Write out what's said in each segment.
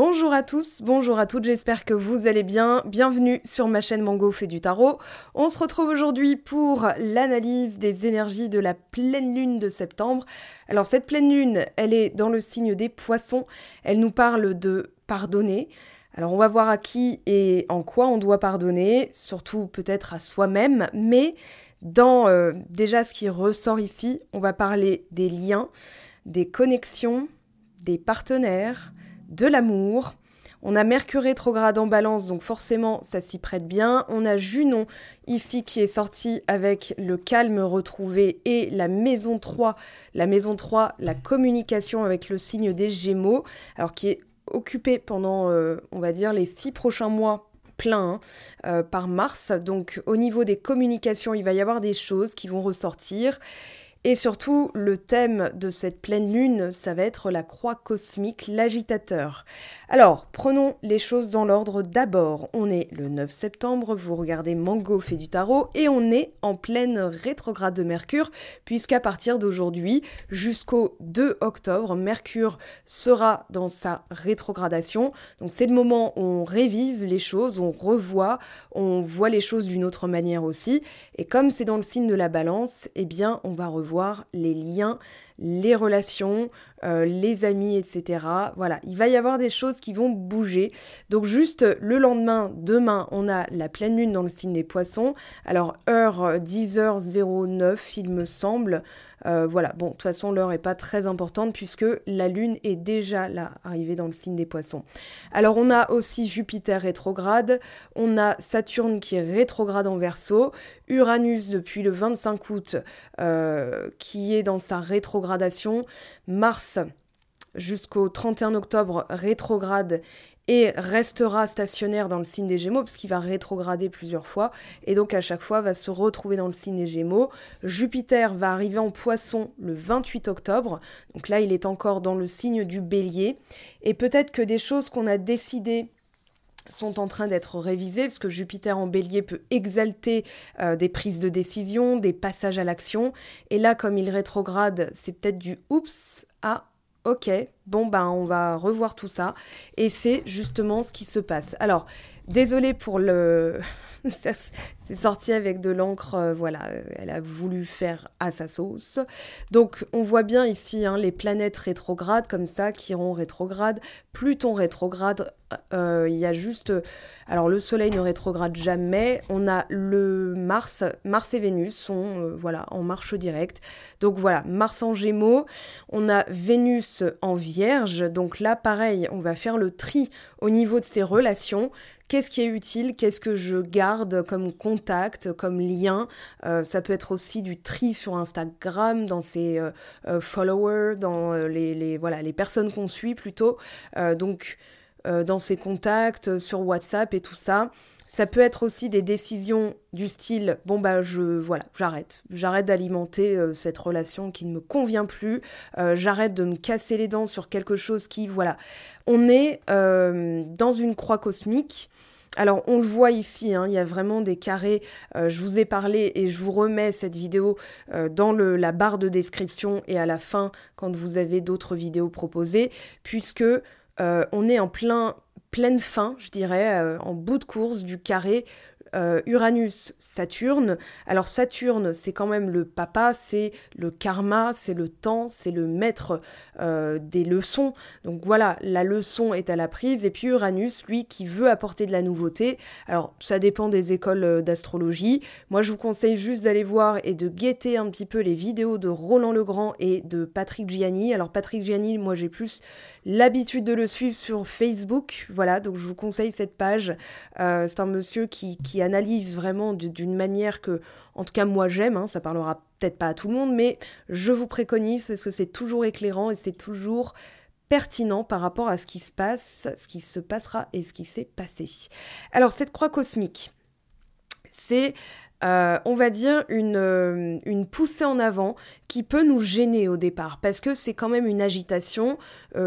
Bonjour à tous, bonjour à toutes, j'espère que vous allez bien. Bienvenue sur ma chaîne Mango fait du tarot. On se retrouve aujourd'hui pour l'analyse des énergies de la pleine lune de septembre. Alors cette pleine lune, elle est dans le signe des poissons, elle nous parle de pardonner. Alors on va voir à qui et en quoi on doit pardonner, surtout peut-être à soi-même, mais dans déjà ce qui ressort ici, on va parler des liens, des connexions, des partenaires, de l'amour. On a Mercure rétrograde en Balance, donc forcément ça s'y prête bien. On a Junon ici qui est sorti avec le calme retrouvé et la maison 3. La maison 3, la communication avec le signe des Gémeaux, alors qui est occupée pendant, on va dire, les 6 prochains mois plein par Mars. Donc au niveau des communications, il va y avoir des choses qui vont ressortir. Et surtout, le thème de cette pleine lune, ça va être la croix cosmique, l'agitateur. Alors, prenons les choses dans l'ordre. D'abord, on est le 9 septembre, vous regardez Mango fait du tarot, et on est en pleine rétrograde de Mercure, puisqu'à partir d'aujourd'hui, jusqu'au 2 octobre, Mercure sera dans sa rétrogradation. Donc c'est le moment où on révise les choses, on revoit, on voit les choses d'une autre manière aussi. Et comme c'est dans le signe de la Balance, eh bien, on va revoir les liens, les relations, les amis, etc. Voilà, il va y avoir des choses qui vont bouger. Donc juste le lendemain, demain, on a la pleine lune dans le signe des poissons. Alors heure 10h09, il me semble. Voilà, bon, de toute façon, l'heure n'est pas très importante puisque la lune est déjà là, arrivée dans le signe des poissons. Alors on a aussi Jupiter rétrograde, on a Saturne qui est rétrograde en Verseau, Uranus depuis le 25 août qui est dans sa rétrogradation, Mars jusqu'au 31 octobre rétrograde et restera stationnaire dans le signe des Gémeaux parce qu'il va rétrograder plusieurs fois et donc à chaque fois va se retrouver dans le signe des Gémeaux. Jupiter va arriver en Poisson le 28 octobre, donc là il est encore dans le signe du Bélier et peut-être que des choses qu'on a décidées sont en train d'être révisées, parce que Jupiter en Bélier peut exalter des prises de décision, des passages à l'action, et là, comme il rétrograde, c'est peut-être du « oups », ah, ok, bon, ben, on va revoir tout ça, et c'est justement ce qui se passe. Alors, désolée pour le... c'est sorti avec de l'encre, voilà, elle a voulu faire à sa sauce. Donc, on voit bien ici les planètes rétrogrades, comme ça, Chiron rétrograde, Pluton rétrograde, il y a juste... Alors, le Soleil ne rétrograde jamais, on a le Mars et Vénus sont, voilà, en marche directe. Donc, voilà, Mars en Gémeaux, on a Vénus en Vierge, donc là, pareil, on va faire le tri au niveau de ses relations. Qu'est-ce qui est utile? Qu'est-ce que je garde comme contact, comme lien? Ça peut être aussi du tri sur Instagram, dans ses followers, dans voilà, les personnes qu'on suit plutôt. Donc, dans ses contacts, sur WhatsApp et tout ça. Ça peut être aussi des décisions du style « bon bah voilà, j'arrête d'alimenter cette relation qui ne me convient plus, j'arrête de me casser les dents sur quelque chose qui, voilà ». On est dans une croix cosmique. Alors, on le voit ici, il y a vraiment des carrés. Je vous ai parlé et je vous remets cette vidéo dans la barre de description et à la fin, quand vous avez d'autres vidéos proposées, puisque on est en pleine fin, je dirais, en bout de course du carré Uranus-Saturne. Alors Saturne, c'est quand même le papa, c'est le karma, c'est le temps, c'est le maître des leçons. Donc voilà, la leçon est à la prise. Et puis Uranus, lui, qui veut apporter de la nouveauté. Alors ça dépend des écoles d'astrologie. Moi, je vous conseille juste d'aller voir et de guetter un petit peu les vidéos de Roland Legrand et de Patrick Gianni. Alors Patrick Gianni, moi j'ai plus l'habitude de le suivre sur Facebook. Voilà, donc je vous conseille cette page. C'est un monsieur qui analyse vraiment d'une manière que, en tout cas moi j'aime, ça parlera peut-être pas à tout le monde, mais je vous préconise parce que c'est toujours éclairant et c'est toujours pertinent par rapport à ce qui se passe, ce qui se passera et ce qui s'est passé. Alors cette croix cosmique, c'est... on va dire une poussée en avant qui peut nous gêner au départ, parce que c'est quand même une agitation,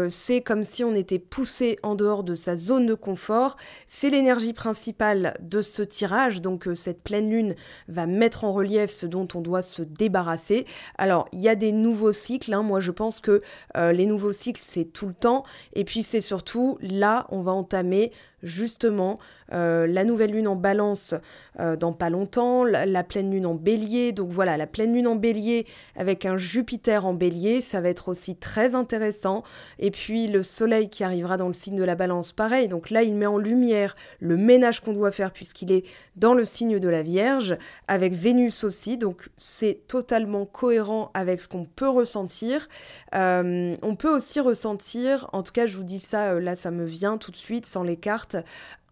c'est comme si on était poussé en dehors de sa zone de confort, c'est l'énergie principale de ce tirage, donc cette pleine lune va mettre en relief ce dont on doit se débarrasser. Alors, il y a des nouveaux cycles, moi je pense que les nouveaux cycles c'est tout le temps, et puis c'est surtout là on va entamer justement la nouvelle lune en balance dans pas longtemps, la pleine lune en bélier, donc voilà, la pleine lune en bélier avec un Jupiter en bélier, ça va être aussi très intéressant, et puis le soleil qui arrivera dans le signe de la balance, pareil, donc là il met en lumière le ménage qu'on doit faire puisqu'il est dans le signe de la Vierge, avec Vénus aussi, donc c'est totalement cohérent avec ce qu'on peut ressentir. On peut aussi ressentir, en tout cas je vous dis ça, là ça me vient tout de suite sans les cartes,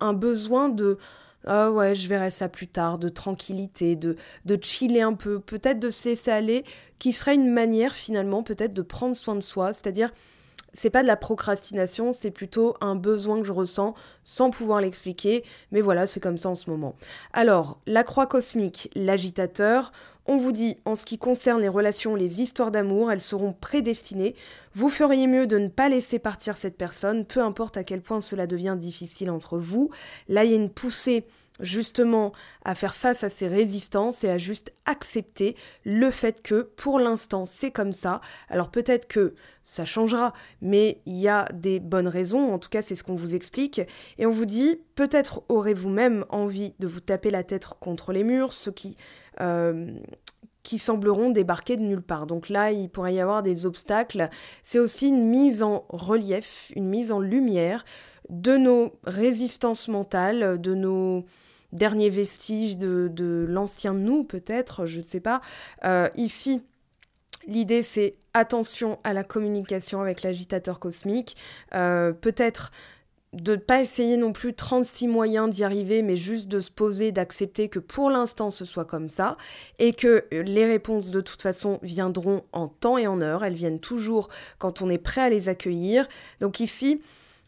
un besoin de ah ouais, je verrai ça plus tard, de tranquillité, de chiller un peu, peut-être de se laisser aller, qui serait une manière finalement peut-être de prendre soin de soi, c'est-à-dire c'est pas de la procrastination, c'est plutôt un besoin que je ressens sans pouvoir l'expliquer, mais voilà, c'est comme ça en ce moment. Alors, la croix cosmique, l'agitateur, on vous dit, en ce qui concerne les relations, les histoires d'amour, elles seront prédestinées. Vous feriez mieux de ne pas laisser partir cette personne, peu importe à quel point cela devient difficile entre vous. Là, il y a une poussée justement à faire face à ces résistances et à juste accepter le fait que pour l'instant c'est comme ça. Alors peut-être que ça changera, mais il y a des bonnes raisons, en tout cas c'est ce qu'on vous explique, et on vous dit peut-être aurez-vous même envie de vous taper la tête contre les murs, ce qui sembleront débarquer de nulle part. Donc là, il pourrait y avoir des obstacles. C'est aussi une mise en relief, une mise en lumière de nos résistances mentales, de nos derniers vestiges de l'ancien nous, peut-être, je ne sais pas. Ici, l'idée, c'est attention à la communication avec l'agitateur cosmique. Peut-être de ne pas essayer non plus 36 moyens d'y arriver, mais juste de se poser, d'accepter que pour l'instant ce soit comme ça, et que les réponses de toute façon viendront en temps et en heure, elles viennent toujours quand on est prêt à les accueillir. Donc ici,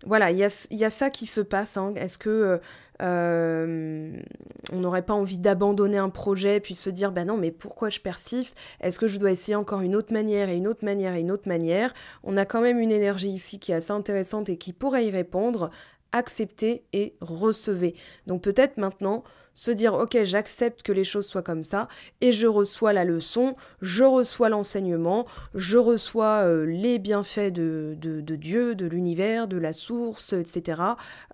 voilà, il y a ça qui se passe. Est-ce que on n'aurait pas envie d'abandonner un projet puis se dire bah non mais pourquoi je persiste, est-ce que je dois essayer encore une autre manière et une autre manière et une autre manière. On a quand même une énergie ici qui est assez intéressante et qui pourrait y répondre. Acceptez et recevez. Donc peut-être maintenant se dire ok, j'accepte que les choses soient comme ça et je reçois la leçon, je reçois l'enseignement, je reçois les bienfaits de Dieu, de l'univers, de la source, etc.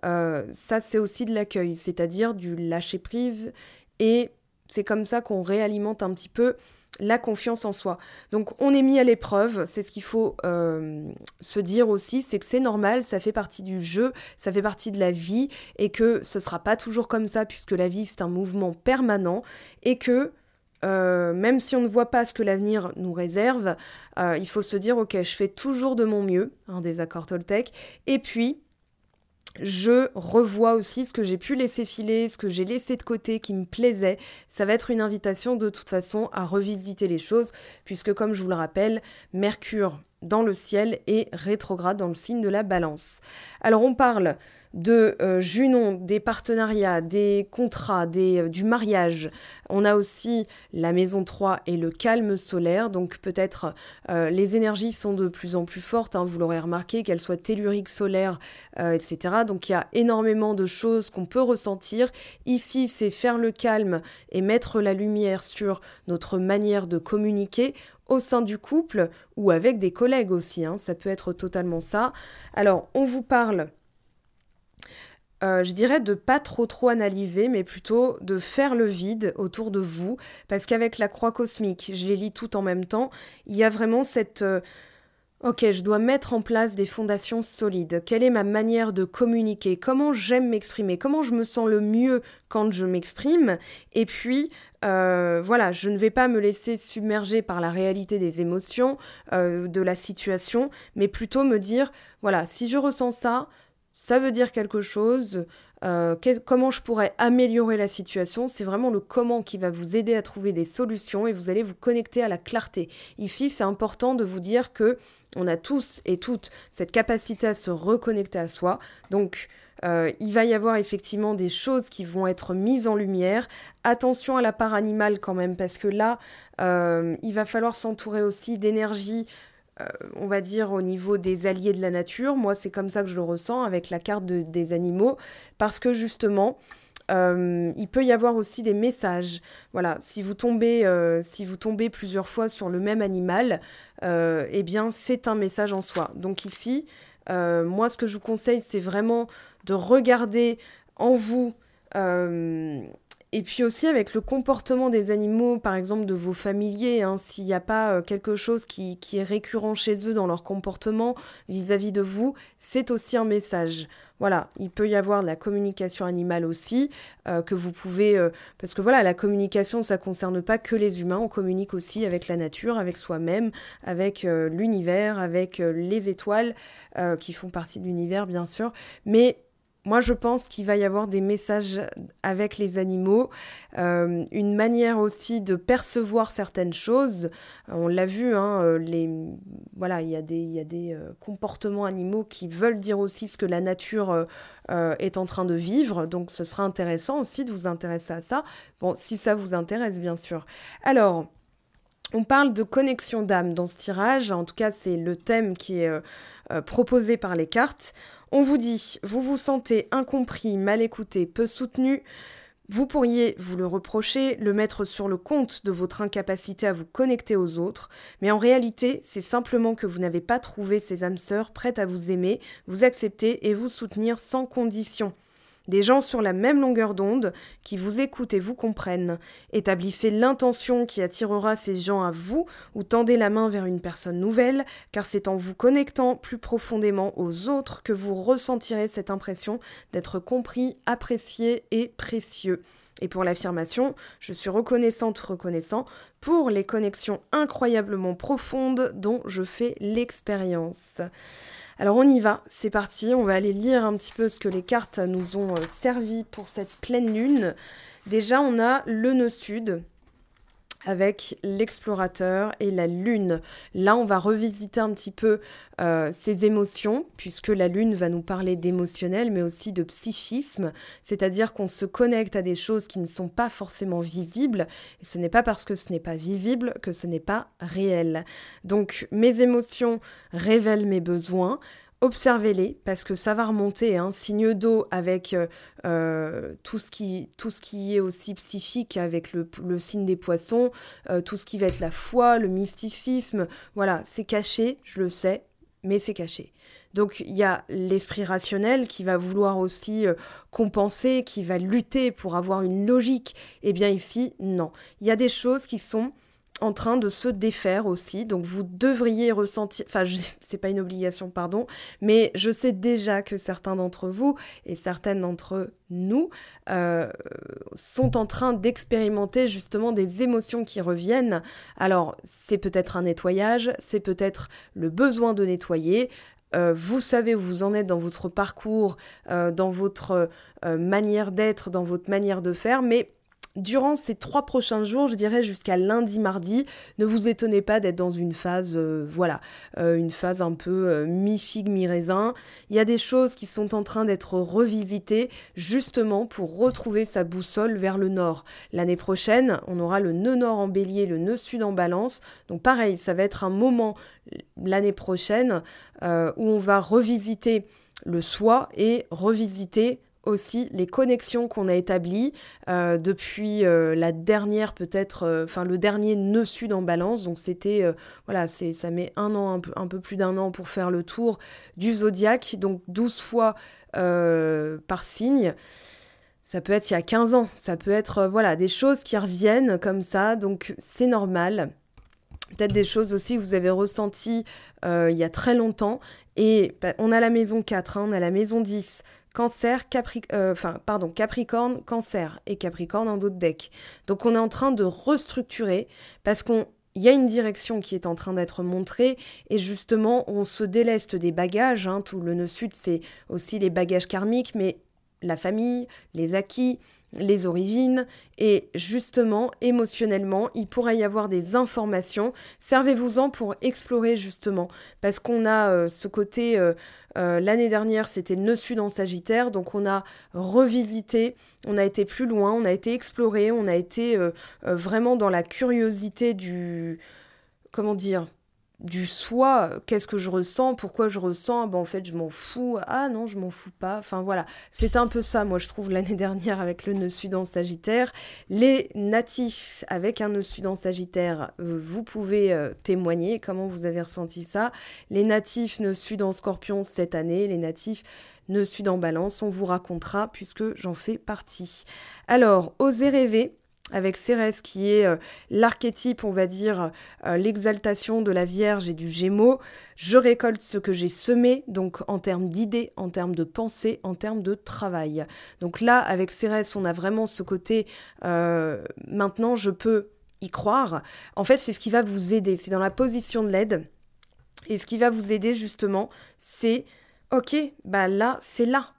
Ça c'est aussi de l'accueil, c'est-à-dire du lâcher prise, et c'est comme ça qu'on réalimente un petit peu la confiance en soi. Donc on est mis à l'épreuve, c'est ce qu'il faut se dire aussi, c'est que c'est normal, ça fait partie du jeu, ça fait partie de la vie, et que ce sera pas toujours comme ça, puisque la vie c'est un mouvement permanent, et que même si on ne voit pas ce que l'avenir nous réserve, il faut se dire ok, je fais toujours de mon mieux, des accords Toltec, et puis je revois aussi ce que j'ai pu laisser filer, ce que j'ai laissé de côté, qui me plaisait. Ça va être une invitation de toute façon à revisiter les choses, puisque comme je vous le rappelle, Mercure dans le ciel est rétrograde dans le signe de la Balance. Alors on parle de Junon, des partenariats, des contrats, du mariage. On a aussi la maison 3 et le calme solaire, donc peut-être les énergies sont de plus en plus fortes, vous l'aurez remarqué, qu'elles soient telluriques, solaires, etc. Donc il y a énormément de choses qu'on peut ressentir. Ici, c'est faire le calme et mettre la lumière sur notre manière de communiquer au sein du couple ou avec des collègues aussi, ça peut être totalement ça. Alors, on vous parle je dirais de pas trop analyser, mais plutôt de faire le vide autour de vous, parce qu'avec la croix cosmique, je les lis toutes en même temps, il y a vraiment cette... ok, je dois mettre en place des fondations solides. Quelle est ma manière de communiquer? Comment j'aime m'exprimer? Comment je me sens le mieux quand je m'exprime? Et puis, voilà, je ne vais pas me laisser submerger par la réalité des émotions, de la situation, mais plutôt me dire, voilà, si je ressens ça, ça veut dire quelque chose, comment je pourrais améliorer la situation. C'est vraiment le comment qui va vous aider à trouver des solutions et vous allez vous connecter à la clarté. Ici, c'est important de vous dire que on a tous et toutes cette capacité à se reconnecter à soi. Donc, il va y avoir effectivement des choses qui vont être mises en lumière. Attention à la part animale quand même, parce que là, il va falloir s'entourer aussi d'énergie, on va dire, au niveau des alliés de la nature. Moi, c'est comme ça que je le ressens avec la carte des animaux, parce que justement, il peut y avoir aussi des messages. Voilà, si vous tombez plusieurs fois sur le même animal, eh bien, c'est un message en soi. Donc ici, moi, ce que je vous conseille, c'est vraiment de regarder en vous, et puis aussi avec le comportement des animaux, par exemple de vos familiers, hein, s'il n'y a pas quelque chose qui est récurrent chez eux dans leur comportement vis-à-vis de vous, c'est aussi un message. Voilà, il peut y avoir de la communication animale aussi, que vous pouvez... parce que voilà, la communication, ça ne concerne pas que les humains, on communique aussi avec la nature, avec soi-même, avec l'univers, avec les étoiles, qui font partie de l'univers, bien sûr. Mais moi, je pense qu'il va y avoir des messages avec les animaux, une manière aussi de percevoir certaines choses. On l'a vu, hein, voilà, il y a des comportements animaux qui veulent dire aussi ce que la nature est en train de vivre. Donc, ce sera intéressant aussi de vous intéresser à ça. Bon, si ça vous intéresse, bien sûr. Alors, on parle de connexion d'âme dans ce tirage. En tout cas, c'est le thème qui est proposé par les cartes. On vous dit, vous vous sentez incompris, mal écouté, peu soutenu. Vous pourriez vous le reprocher, le mettre sur le compte de votre incapacité à vous connecter aux autres, mais en réalité, c'est simplement que vous n'avez pas trouvé ces âmes sœurs prêtes à vous aimer, vous accepter et vous soutenir sans condition. Des gens sur la même longueur d'onde, qui vous écoutent et vous comprennent. Établissez l'intention qui attirera ces gens à vous ou tendez la main vers une personne nouvelle, car c'est en vous connectant plus profondément aux autres que vous ressentirez cette impression d'être compris, apprécié et précieux. Et pour l'affirmation, je suis reconnaissant pour les connexions incroyablement profondes dont je fais l'expérience. Alors on y va, c'est parti, on va aller lire un petit peu ce que les cartes nous ont servi pour cette pleine lune. Déjà, on a le nœud sud avec l'explorateur et la lune. Là, on va revisiter un petit peu ses émotions, puisque la lune va nous parler d'émotionnel, mais aussi de psychisme, c'est-à-dire qu'on se connecte à des choses qui ne sont pas forcément visibles, et ce n'est pas parce que ce n'est pas visible que ce n'est pas réel. Donc, mes émotions révèlent mes besoins. Observez-les, parce que ça va remonter, hein, signe d'eau avec tout ce qui est aussi psychique, avec le signe des poissons, tout ce qui va être la foi, le mysticisme, voilà, c'est caché, je le sais, mais c'est caché. Donc il y a l'esprit rationnel qui va vouloir aussi compenser, qui va lutter pour avoir une logique. Eh bien ici, non. Il y a des choses qui sont en train de se défaire aussi, donc vous devriez ressentir, enfin c'est pas une obligation, pardon, mais je sais déjà que certains d'entre vous et certaines d'entre nous sont en train d'expérimenter justement des émotions qui reviennent. Alors c'est peut-être un nettoyage, c'est peut-être le besoin de nettoyer. Vous savez où vous en êtes dans votre parcours, dans votre manière d'être, dans votre manière de faire, mais durant ces 3 prochains jours, je dirais jusqu'à lundi, mardi, ne vous étonnez pas d'être dans une phase, une phase un peu mi-figue, mi-raisin. Il y a des choses qui sont en train d'être revisitées justement pour retrouver sa boussole vers le nord. L'année prochaine, on aura le nœud nord en bélier, le nœud sud en balance. Donc pareil, ça va être un moment l'année prochaine où on va revisiter le soi et revisiter aussi les connexions qu'on a établies depuis la dernière peut-être, le dernier nœud sud en balance. Donc c'était, ça met un peu plus d'1 an pour faire le tour du zodiaque, donc 12 fois par signe. Ça peut être il y a 15 ans, ça peut être des choses qui reviennent comme ça, donc c'est normal. Peut-être des choses aussi que vous avez ressenties il y a très longtemps. Et on a la maison 4, on a la maison 10, Cancer, Capricorne, Cancer et Capricorne en d'autres decks. Donc on est en train de restructurer parce qu'il y a une direction qui est en train d'être montrée et justement on se déleste des bagages. Tout le nœud sud, c'est aussi les bagages karmiques, mais la famille, les acquis, les origines, et justement, émotionnellement, il pourrait y avoir des informations. Servez-vous-en pour explorer justement, parce qu'on a ce côté, l'année dernière, c'était le nœud sud en Sagittaire, donc on a revisité, on a été plus loin, on a été exploré, on a été vraiment dans la curiosité du... Comment dire ? Du soi, qu'est-ce que je ressens, pourquoi je ressens, ben en fait je m'en fous, ah non je m'en fous pas, enfin voilà, c'est un peu ça moi je trouve l'année dernière avec le nœud sud en Sagittaire. Les natifs avec un nœud sud en Sagittaire, vous pouvez témoigner comment vous avez ressenti ça. Les natifs nœud sud en Scorpion cette année, les natifs nœud sud en Balance, on vous racontera puisque j'en fais partie. Alors, osez rêver, avec Cérès qui est l'archétype, on va dire, l'exaltation de la Vierge et du Gémeaux. Je récolte ce que j'ai semé, donc en termes d'idées, en termes de pensée, en termes de travail. Donc là, avec Cérès, on a vraiment ce côté, maintenant je peux y croire. En fait, c'est ce qui va vous aider, c'est dans la position de l'aide. Et ce qui va vous aider justement, c'est, ok, bah là, c'est là.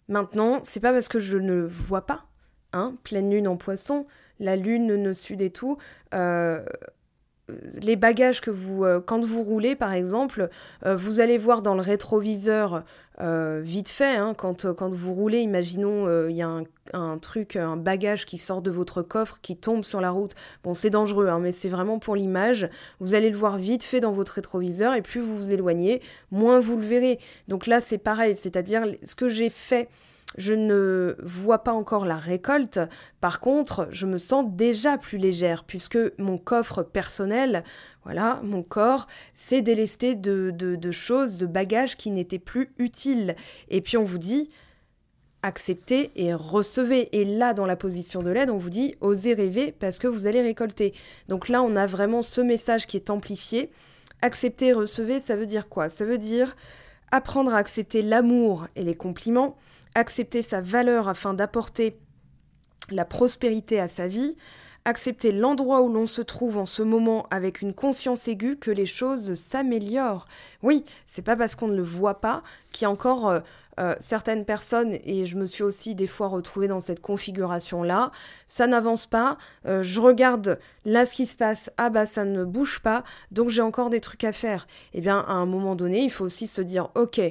Maintenant, c'est pas parce que je ne vois pas, hein, pleine lune en Poisson, la lune, nœud sud et tout, les bagages que vous... quand vous roulez, par exemple, vous allez voir dans le rétroviseur, vite fait, hein, quand vous roulez, imaginons, il y a un truc, un bagage qui sort de votre coffre, qui tombe sur la route. Bon, c'est dangereux, hein, mais c'est vraiment pour l'image. Vous allez le voir vite fait dans votre rétroviseur, et plus vous vous éloignez, moins vous le verrez. Donc là, c'est pareil, c'est-à-dire ce que j'ai fait... Je ne vois pas encore la récolte, par contre, je me sens déjà plus légère, puisque mon coffre personnel, voilà, mon corps, s'est délesté de choses, de bagages qui n'étaient plus utiles. Et puis on vous dit, acceptez et recevez. Et là, dans la position de l'aide, on vous dit, osez rêver parce que vous allez récolter. Donc là, on a vraiment ce message qui est amplifié. Accepter et recevez, ça veut dire quoi ? Ça veut dire apprendre à accepter l'amour et les compliments, accepter sa valeur afin d'apporter la prospérité à sa vie, accepter l'endroit où l'on se trouve en ce moment avec une conscience aiguë que les choses s'améliorent. Oui, c'est pas parce qu'on ne le voit pas qu'il y a encore certaines personnes, et je me suis aussi des fois retrouvée dans cette configuration-là, ça n'avance pas, je regarde là ce qui se passe, ah bah ça ne bouge pas, donc j'ai encore des trucs à faire. Eh bien, à un moment donné, il faut aussi se dire, ok,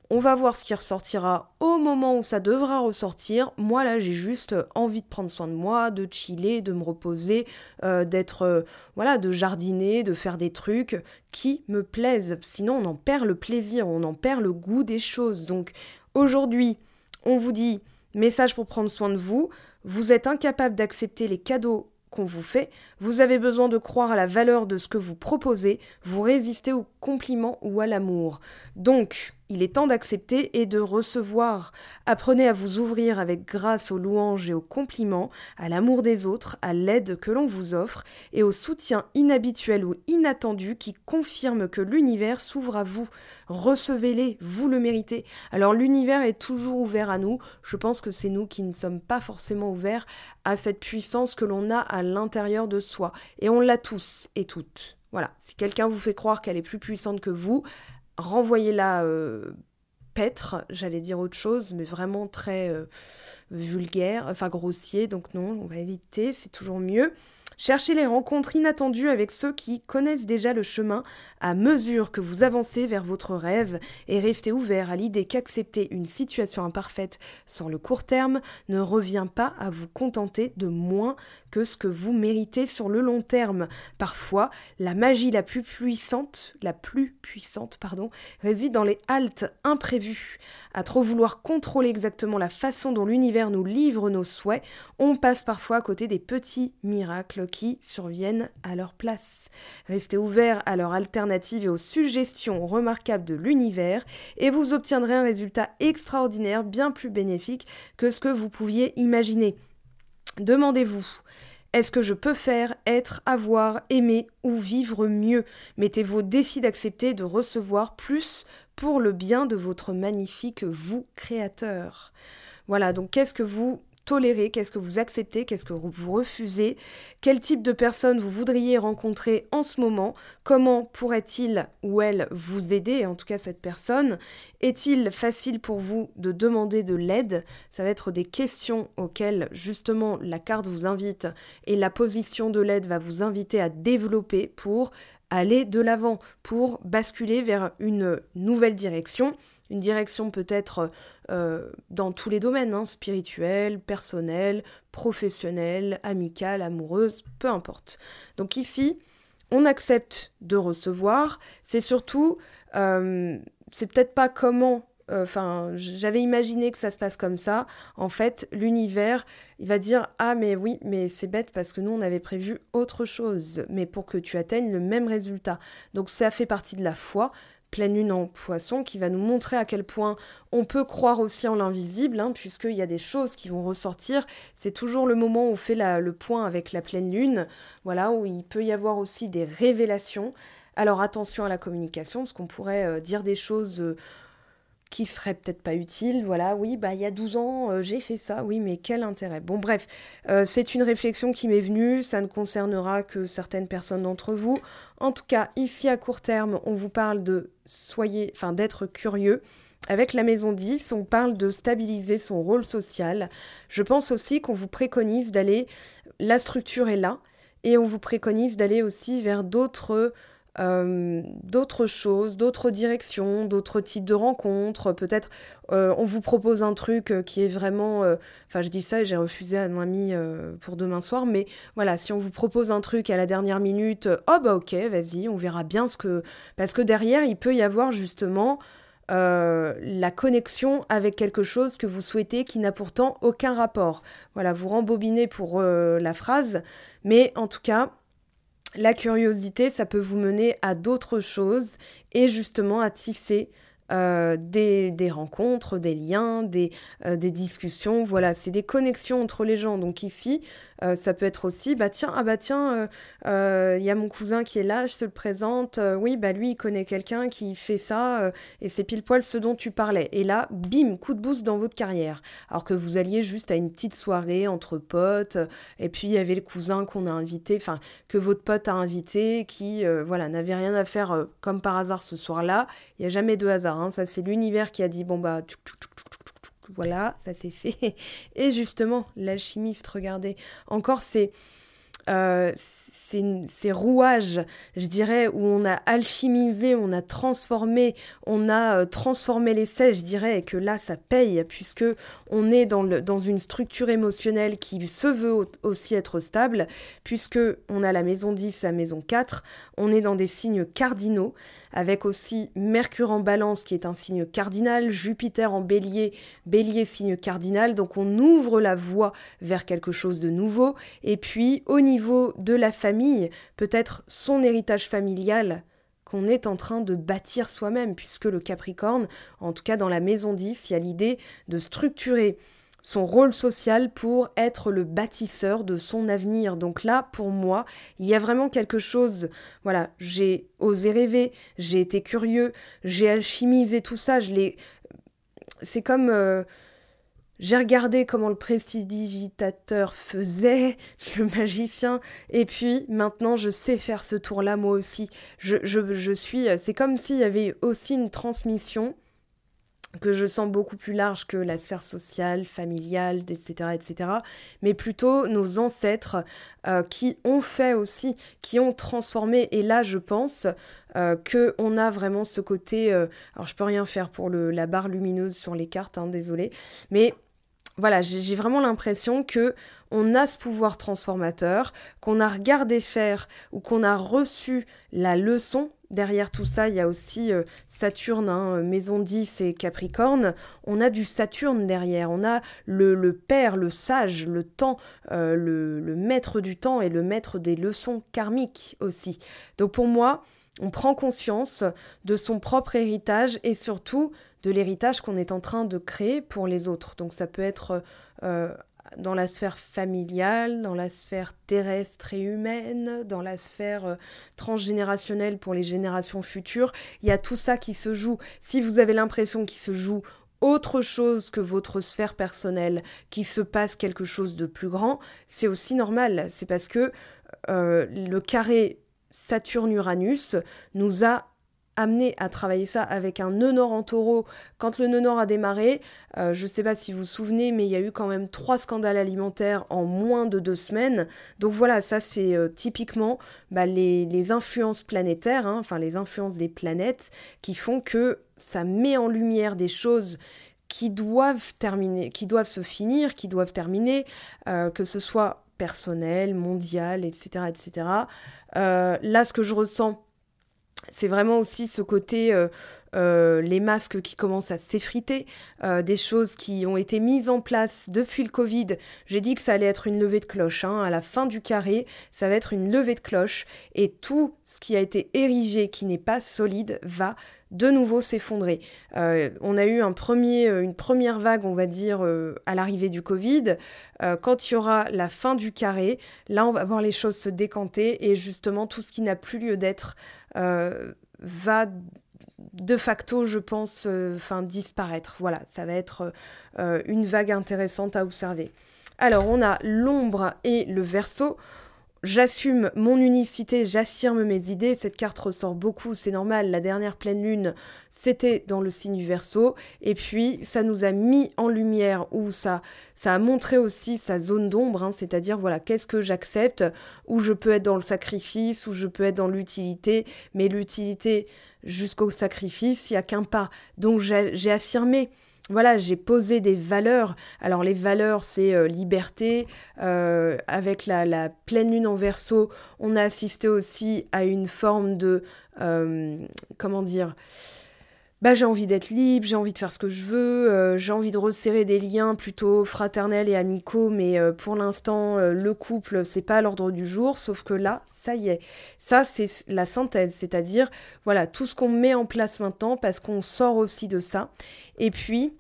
on va voir ce qui ressortira au moment où ça devra ressortir. Moi, là, j'ai juste envie de prendre soin de moi, de chiller, de me reposer, voilà, de jardiner, de faire des trucs qui me plaisent. Sinon, on en perd le plaisir, on en perd le goût des choses. Donc, aujourd'hui, on vous dit, message pour prendre soin de vous. Vous êtes incapable d'accepter les cadeaux qu'on vous fait, vous avez besoin de croire à la valeur de ce que vous proposez, vous résistez aux compliments ou à l'amour. Donc, il est temps d'accepter et de recevoir. Apprenez à vous ouvrir avec grâce aux louanges et aux compliments, à l'amour des autres, à l'aide que l'on vous offre et au soutien inhabituel ou inattendu qui confirme que l'univers s'ouvre à vous. Recevez-les, vous le méritez. Alors l'univers est toujours ouvert à nous, je pense que c'est nous qui ne sommes pas forcément ouverts à cette puissance que l'on a à l'intérieur de soi. Et on l'a tous et toutes. Voilà, si quelqu'un vous fait croire qu'elle est plus puissante que vous, renvoyez-la paître, j'allais dire autre chose, mais vraiment très vulgaire, enfin grossier, donc non, on va éviter, c'est toujours mieux. Cherchez les rencontres inattendues avec ceux qui connaissent déjà le chemin à mesure que vous avancez vers votre rêve et restez ouvert à l'idée qu'accepter une situation imparfaite sur le court terme ne revient pas à vous contenter de moins que ce que vous méritez sur le long terme. Parfois, la magie la plus puissante, réside dans les haltes imprévues. À trop vouloir contrôler exactement la façon dont l'univers nous livre nos souhaits, on passe parfois à côté des petits miracles qui surviennent à leur place. Restez ouvert à leur alternative et aux suggestions remarquables de l'univers et vous obtiendrez un résultat extraordinaire, bien plus bénéfique que ce que vous pouviez imaginer. Demandez-vous, est-ce que je peux faire, être, avoir, aimer ou vivre mieux ? Mettez-vous au défi d'accepter de recevoir plus pour le bien de votre magnifique vous créateur. Voilà, donc qu'est-ce que vous tolérez, qu'est-ce que vous acceptez, qu'est-ce que vous refusez, quel type de personne vous voudriez rencontrer en ce moment, comment pourrait-il ou elle vous aider, en tout cas cette personne, est-il facile pour vous de demander de l'aide? Ça va être des questions auxquelles justement la carte vous invite et la position de l'aide va vous inviter à développer pour aller de l'avant, pour basculer vers une nouvelle direction. Une direction peut-être dans tous les domaines, spirituel, personnel, professionnel, amical, amoureuse, peu importe. Donc ici, on accepte de recevoir. C'est surtout, c'est peut-être pas comment, j'avais imaginé que ça se passe comme ça. En fait, l'univers, il va dire « Ah mais oui, mais c'est bête parce que nous on avait prévu autre chose, mais pour que tu atteignes le même résultat. » Donc ça fait partie de la foi. Pleine lune en poisson qui va nous montrer à quel point on peut croire aussi en l'invisible, puisqu'il y a des choses qui vont ressortir. C'est toujours le moment où on fait le point avec la pleine lune, voilà, où il peut y avoir aussi des révélations. Alors attention à la communication, parce qu'on pourrait dire des choses qui seraient peut-être pas utiles. Voilà, oui, il y a 12 ans, j'ai fait ça, oui, mais quel intérêt? Bon, bref, c'est une réflexion qui m'est venue, ça ne concernera que certaines personnes d'entre vous. En tout cas, ici, à court terme, on vous parle d'être curieux. Avec la maison 10, on parle de stabiliser son rôle social. Je pense aussi qu'on vous préconise d'aller... La structure est là, et on vous préconise d'aller aussi vers d'autres choses, d'autres directions, d'autres types de rencontres. Peut-être on vous propose un truc qui est vraiment... je dis ça et j'ai refusé à un ami pour demain soir, mais voilà, si on vous propose un truc à la dernière minute, ok, vas-y, on verra bien ce que... Parce que derrière, il peut y avoir justement... la connexion avec quelque chose que vous souhaitez qui n'a pourtant aucun rapport. Voilà, vous rembobinez pour la phrase, mais en tout cas, la curiosité, ça peut vous mener à d'autres choses et justement à tisser des rencontres, des liens, des discussions. Voilà, c'est des connexions entre les gens. Donc ici, ça peut être aussi, il y a mon cousin qui est là, je te le présente. Oui, lui, il connaît quelqu'un qui fait ça et c'est pile poil ce dont tu parlais. Et là, bim, coup de boost dans votre carrière. Alors que vous alliez juste à une petite soirée entre potes et puis il y avait le cousin qu'on a invité, que votre pote a invité qui, n'avait rien à faire comme par hasard ce soir-là. Il n'y a jamais de hasard. Ça, c'est l'univers qui a dit, voilà, ça c'est fait. Et justement, l'alchimiste, regardez, encore ces rouages, je dirais, où on a alchimisé, on a transformé l'essai, je dirais, et que là, ça paye, puisque on est dans une structure émotionnelle qui se veut aussi être stable, puisque on a la maison 10, la maison 4, on est dans des signes cardinaux, avec aussi Mercure en balance, qui est un signe cardinal, Jupiter en bélier, bélier signe cardinal, donc on ouvre la voie vers quelque chose de nouveau, et puis au niveau de la famille, peut-être son héritage familial qu'on est en train de bâtir soi-même, puisque le Capricorne, en tout cas dans la maison 10, il y a l'idée de structurer son rôle social pour être le bâtisseur de son avenir. Donc là, pour moi, il y a vraiment quelque chose, voilà, j'ai osé rêver, j'ai été curieux, j'ai alchimisé tout ça, c'est comme... J'ai regardé comment le prestidigitateur faisait, le magicien, et puis maintenant je sais faire ce tour-là moi aussi. C'est comme s'il y avait aussi une transmission que je sens beaucoup plus large que la sphère sociale, familiale, etc., etc., mais plutôt nos ancêtres qui ont fait aussi, qui ont transformé, et là je pense qu'on a vraiment ce côté, alors je peux rien faire pour la barre lumineuse sur les cartes, désolé, mais voilà, j'ai vraiment l'impression que on a ce pouvoir transformateur, qu'on a regardé faire ou qu'on a reçu la leçon. Derrière tout ça, il y a aussi Saturne, maison 10 et Capricorne. On a du Saturne derrière, on a le père, le sage, le temps, le maître du temps et le maître des leçons karmiques aussi. Donc pour moi, on prend conscience de son propre héritage et surtout de l'héritage qu'on est en train de créer pour les autres. Donc ça peut être dans la sphère familiale, dans la sphère terrestre et humaine, dans la sphère transgénérationnelle pour les générations futures. Il y a tout ça qui se joue. Si vous avez l'impression qu'il se joue autre chose que votre sphère personnelle, qu'il se passe quelque chose de plus grand, c'est aussi normal. C'est parce que le carré Saturne-Uranus nous a amené à travailler ça avec un nœud nord en taureau. Quand le nœud nord a démarré, je ne sais pas si vous vous souvenez, mais il y a eu quand même 3 scandales alimentaires en moins de 2 semaines. Donc voilà, ça c'est typiquement les influences planétaires, hein, enfin les influences des planètes, qui font que ça met en lumière des choses qui doivent terminer, qui doivent se finir, qui doivent terminer, que ce soit personnel, mondial, etc. etc. Là, ce que je ressens, c'est vraiment aussi ce côté, les masques qui commencent à s'effriter, des choses qui ont été mises en place depuis le Covid. J'ai dit que ça allait être une levée de cloche, hein. À la fin du carré, ça va être une levée de cloche, et tout ce qui a été érigé, qui n'est pas solide, va de nouveau s'effondrer. On a eu une première vague, on va dire, à l'arrivée du Covid. Quand il y aura la fin du carré, là, on va voir les choses se décanter, et justement, tout ce qui n'a plus lieu d'être va de facto, je pense, disparaître. Voilà, ça va être une vague intéressante à observer. Alors, on a l'ombre et le Verseau. J'assume mon unicité, j'affirme mes idées. Cette carte ressort beaucoup, c'est normal. La dernière pleine lune, c'était dans le signe du Verseau. Et puis, ça nous a mis en lumière, ou ça a montré aussi sa zone d'ombre, hein, c'est-à-dire, voilà, qu'est-ce que j'accepte, où je peux être dans le sacrifice, où je peux être dans l'utilité. Mais l'utilité jusqu'au sacrifice, il n'y a qu'un pas. Donc, j'ai affirmé. Voilà, j'ai posé des valeurs. Alors les valeurs, c'est liberté. Avec la pleine lune en Verseau, on a assisté aussi à une forme de... comment dire ? J'ai envie d'être libre, j'ai envie de faire ce que je veux, j'ai envie de resserrer des liens plutôt fraternels et amicaux, mais pour l'instant, le couple, c'est pas à l'ordre du jour, sauf que là, ça y est. Ça, c'est la synthèse, c'est-à-dire, voilà, tout ce qu'on met en place maintenant, parce qu'on sort aussi de ça. Et puis,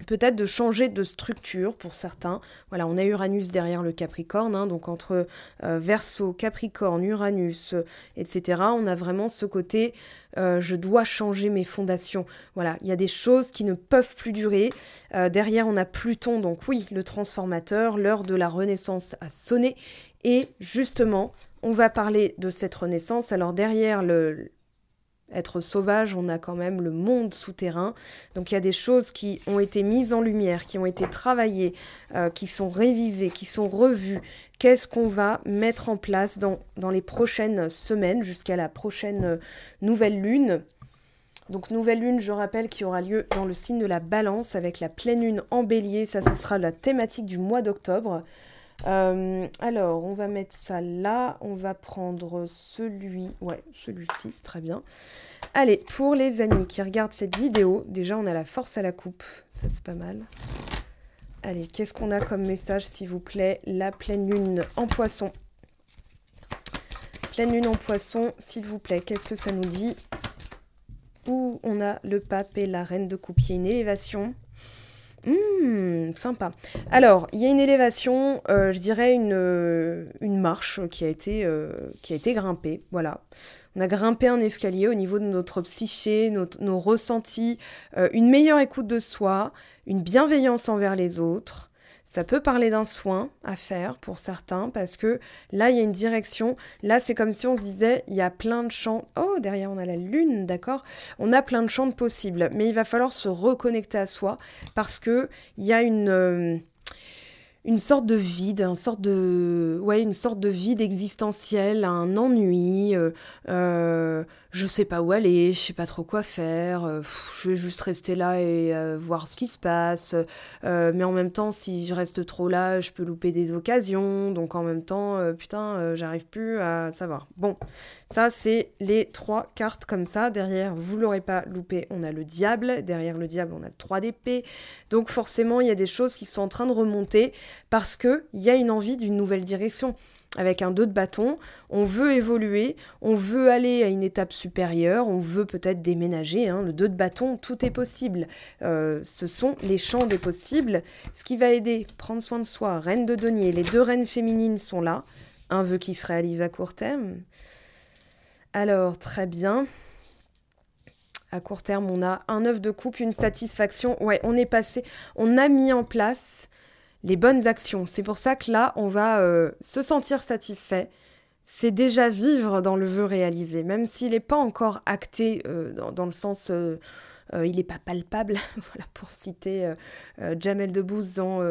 peut-être de changer de structure pour certains. Voilà, on a Uranus derrière le Capricorne, hein, donc entre Verseau, Capricorne, Uranus, etc., on a vraiment ce côté je dois changer mes fondations. Voilà, il y a des choses qui ne peuvent plus durer. Derrière, on a Pluton, donc oui, le transformateur, l'heure de la renaissance a sonné. Et justement, on va parler de cette renaissance. Alors derrière être sauvage, on a quand même le monde souterrain. Donc il y a des choses qui ont été mises en lumière, qui ont été travaillées, qui sont révisées, qui sont revues. Qu'est-ce qu'on va mettre en place dans les prochaines semaines, jusqu'à la prochaine nouvelle lune. Donc nouvelle lune, je rappelle, qui aura lieu dans le signe de la Balance, avec la pleine lune en Bélier. Ça, ce sera la thématique du mois d'octobre. Alors, on va mettre ça là. On va prendre celui-ci, c'est très bien. Allez, pour les amis qui regardent cette vidéo, déjà, on a la force à la coupe. Ça, c'est pas mal. Allez, qu'est-ce qu'on a comme message, s'il vous plaît? La pleine lune en Poisson. Pleine lune en Poisson, s'il vous plaît. Qu'est-ce que ça nous dit? Où on a le pape et la reine de coupe. Il y a une élévation. Sympa. Alors, il y a une élévation, je dirais une marche qui a été grimpée. Voilà. On a grimpé un escalier au niveau de notre psyché, nos ressentis, une meilleure écoute de soi, une bienveillance envers les autres. Ça peut parler d'un soin à faire pour certains, parce que là, il y a une direction. Là, c'est comme si on se disait, il y a plein de champs. Oh, derrière, on a la lune, d'accord? On a plein de champs possibles, mais il va falloir se reconnecter à soi, parce que il y a une sorte de vide, une sorte de vide existentiel, un ennui, je sais pas où aller, je sais pas trop quoi faire, je vais juste rester là et voir ce qui se passe, mais en même temps, si je reste trop là, je peux louper des occasions, donc en même temps, j'arrive plus à savoir. Bon, ça, c'est les 3 cartes comme ça. Derrière, vous l'aurez pas loupé, on a le diable. Derrière le diable, on a le 3 d'épée. Donc forcément, il y a des choses qui sont en train de remonter, parce qu'il y a une envie d'une nouvelle direction. Avec un 2 de bâton, on veut évoluer, on veut aller à une étape supérieure, on veut peut-être déménager, hein. Le 2 de bâton, tout est possible. Ce sont les champs des possibles. Ce qui va aider, prendre soin de soi, reine de denier, les 2 reines féminines sont là. Un vœu qui se réalise à court terme. Alors, très bien. À court terme, on a un 9 de coupe, une satisfaction. Ouais, on a mis en place les bonnes actions. C'est pour ça que là, on va se sentir satisfait. C'est déjà vivre dans le vœu réalisé, même s'il n'est pas encore acté dans le sens... il n'est pas palpable, voilà, pour citer Jamel Debbouze dans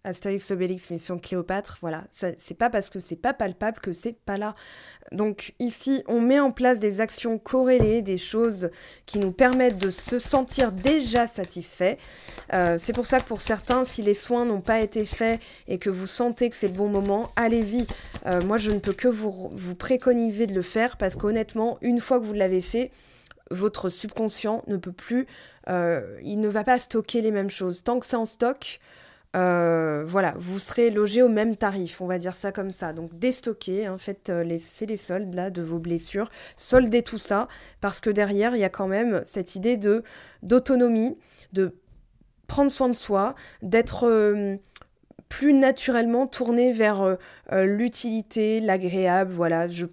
Astérix Obélix, Mission Cléopâtre. Voilà, c'est pas parce que c'est pas palpable que c'est pas là. Donc ici, on met en place des actions corrélées, des choses qui nous permettent de se sentir déjà satisfait. C'est pour ça que pour certains, si les soins n'ont pas été faits et que vous sentez que c'est le bon moment, allez-y. Moi, je ne peux que vous préconiser de le faire parce qu'honnêtement, une fois que vous l'avez fait, votre subconscient ne peut plus, il ne va pas stocker les mêmes choses. Tant que c'est en stock, voilà, vous serez logé au même tarif, on va dire ça comme ça. Donc déstockez, hein, faites les soldes là de vos blessures, soldez tout ça, parce que derrière, il y a quand même cette idée d'autonomie, de prendre soin de soi, d'être plus naturellement tourné vers l'utilité, l'agréable. Voilà, je